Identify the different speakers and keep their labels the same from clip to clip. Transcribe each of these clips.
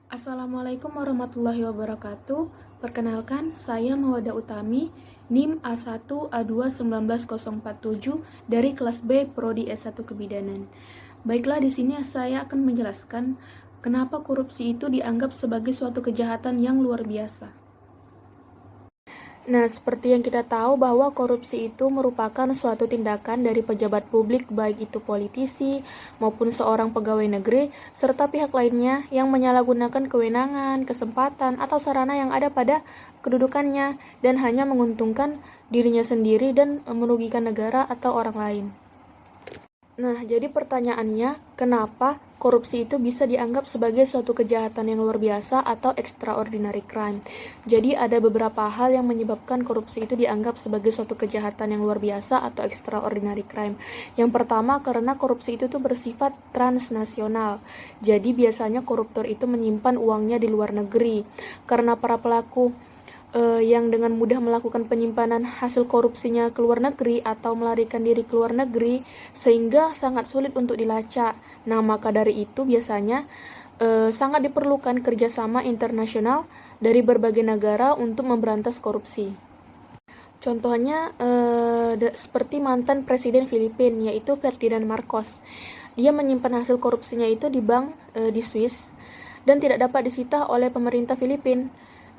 Speaker 1: Assalamualaikum warahmatullahi wabarakatuh. Perkenalkan, saya Mawada Utami, NIM A1A2 19047 dari kelas B Prodi S1 Kebidanan. Baiklah, di sini saya akan menjelaskan kenapa korupsi itu dianggap sebagai suatu kejahatan yang luar biasa. Nah, seperti yang kita tahu bahwa korupsi itu merupakan suatu tindakan dari pejabat publik, baik itu politisi maupun seorang pegawai negeri, serta pihak lainnya yang menyalahgunakan kewenangan, kesempatan, atau sarana yang ada pada kedudukannya dan hanya menguntungkan dirinya sendiri dan merugikan negara atau orang lain. Nah, jadi pertanyaannya, kenapa korupsi itu bisa dianggap sebagai suatu kejahatan yang luar biasa atau extraordinary crime? Jadi ada beberapa hal yang menyebabkan korupsi itu dianggap sebagai suatu kejahatan yang luar biasa atau extraordinary crime. Yang pertama, karena korupsi itu tuh bersifat transnasional. Jadi biasanya koruptor itu menyimpan uangnya di luar negeri. Karena para pelaku yang dengan mudah melakukan penyimpanan hasil korupsinya ke luar negeri atau melarikan diri ke luar negeri sehingga sangat sulit untuk dilacak. Nah, maka dari itu biasanya sangat diperlukan kerjasama internasional dari berbagai negara untuk memberantas korupsi. Contohnya seperti mantan Presiden Filipina yaitu Ferdinand Marcos. Dia menyimpan hasil korupsinya itu di bank di Swiss dan tidak dapat disita oleh pemerintah Filipina.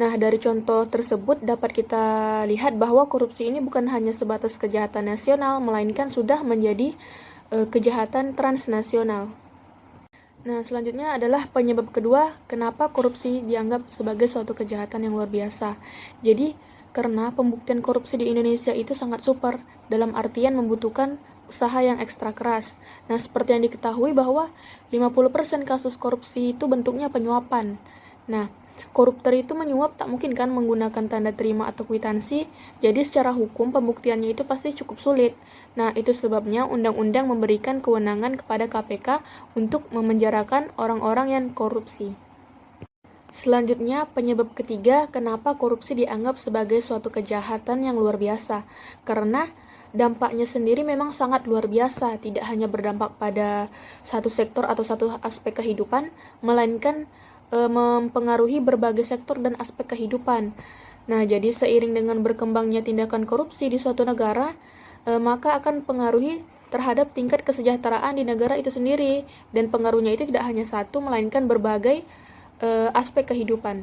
Speaker 1: Nah, dari contoh tersebut dapat kita lihat bahwa korupsi ini bukan hanya sebatas kejahatan nasional, melainkan sudah menjadi kejahatan transnasional. Nah, selanjutnya adalah penyebab kedua kenapa korupsi dianggap sebagai suatu kejahatan yang luar biasa. Jadi, karena pembuktian korupsi di Indonesia itu sangat super, dalam artian membutuhkan usaha yang ekstra keras. Nah, seperti yang diketahui bahwa 50% kasus korupsi itu bentuknya penyuapan. Nah, koruptor itu menyuap tak mungkin kan menggunakan tanda terima atau kwitansi, jadi secara hukum pembuktiannya itu pasti cukup sulit. Nah, itu sebabnya undang-undang memberikan kewenangan kepada KPK untuk memenjarakan orang-orang yang korupsi. Selanjutnya, penyebab ketiga kenapa korupsi dianggap sebagai suatu kejahatan yang luar biasa. Karena dampaknya sendiri memang sangat luar biasa, tidak hanya berdampak pada satu sektor atau satu aspek kehidupan, melainkan mempengaruhi berbagai sektor dan aspek kehidupan. Nah, jadi seiring dengan berkembangnya tindakan korupsi di suatu negara, maka akan pengaruhi terhadap tingkat kesejahteraan di negara itu sendiri, dan pengaruhnya itu tidak hanya satu, melainkan berbagai aspek kehidupan.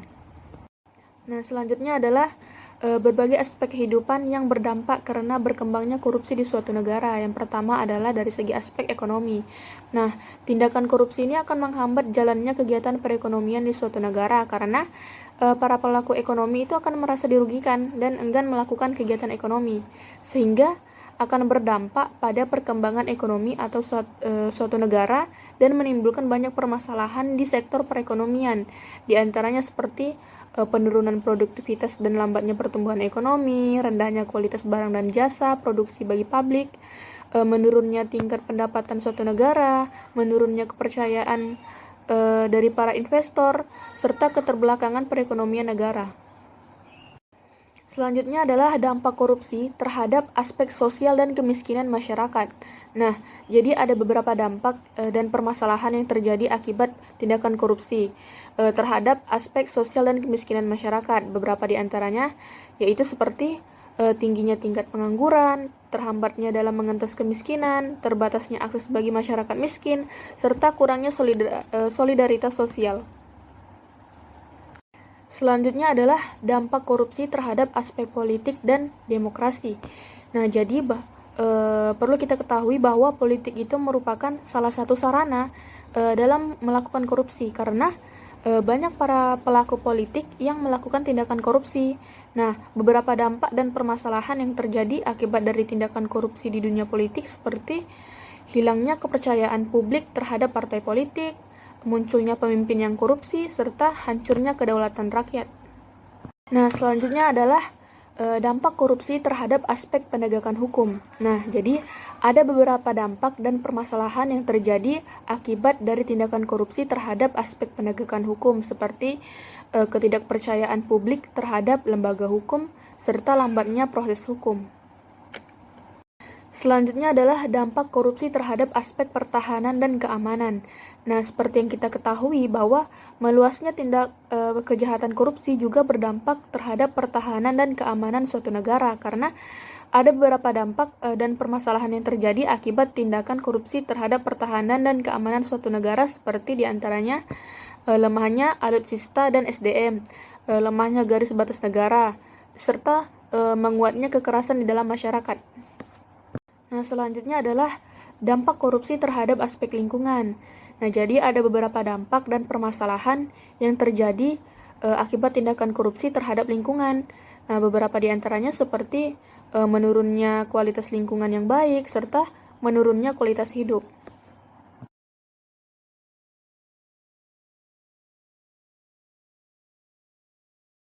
Speaker 1: Nah, selanjutnya adalah berbagai aspek kehidupan yang berdampak karena berkembangnya korupsi di suatu negara. Yang pertama adalah dari segi aspek ekonomi. Nah, tindakan korupsi ini akan menghambat jalannya kegiatan perekonomian di suatu negara karena para pelaku ekonomi itu akan merasa dirugikan dan enggan melakukan kegiatan ekonomi, sehingga akan berdampak pada perkembangan ekonomi atau suatu negara dan menimbulkan banyak permasalahan di sektor perekonomian, di antaranya seperti penurunan produktivitas dan lambatnya pertumbuhan ekonomi, rendahnya kualitas barang dan jasa, produksi bagi publik, menurunnya tingkat pendapatan suatu negara, menurunnya kepercayaan dari para investor, serta keterbelakangan perekonomian negara. Selanjutnya adalah dampak korupsi terhadap aspek sosial dan kemiskinan masyarakat. Nah, jadi ada beberapa dampak dan permasalahan yang terjadi akibat tindakan korupsi terhadap aspek sosial dan kemiskinan masyarakat. Beberapa di antaranya yaitu seperti tingginya tingkat pengangguran, terhambatnya dalam mengentas kemiskinan, terbatasnya akses bagi masyarakat miskin, serta kurangnya solidaritas sosial. Selanjutnya adalah dampak korupsi terhadap aspek politik dan demokrasi. Nah, jadi perlu kita ketahui bahwa politik itu merupakan salah satu sarana dalam melakukan korupsi karena banyak para pelaku politik yang melakukan tindakan korupsi. Nah, beberapa dampak dan permasalahan yang terjadi akibat dari tindakan korupsi di dunia politik seperti hilangnya kepercayaan publik terhadap partai politik, munculnya pemimpin yang korupsi, serta hancurnya kedaulatan rakyat. Nah, selanjutnya adalah dampak korupsi terhadap aspek penegakan hukum. Nah, jadi ada beberapa dampak dan permasalahan yang terjadi akibat dari tindakan korupsi terhadap aspek penegakan hukum, seperti ketidakpercayaan publik terhadap lembaga hukum, serta lambatnya proses hukum. Selanjutnya adalah dampak korupsi terhadap aspek pertahanan dan keamanan. Nah, seperti yang kita ketahui bahwa meluasnya tindak kejahatan korupsi juga berdampak terhadap pertahanan dan keamanan suatu negara karena ada beberapa dampak dan permasalahan yang terjadi akibat tindakan korupsi terhadap pertahanan dan keamanan suatu negara seperti diantaranya lemahnya alutsista dan SDM, lemahnya garis batas negara, serta menguatnya kekerasan di dalam masyarakat. Nah, selanjutnya adalah dampak korupsi terhadap aspek lingkungan. Nah, jadi ada beberapa dampak dan permasalahan yang terjadi akibat tindakan korupsi terhadap lingkungan. Nah, beberapa di antaranya seperti menurunnya kualitas lingkungan yang baik serta menurunnya kualitas hidup.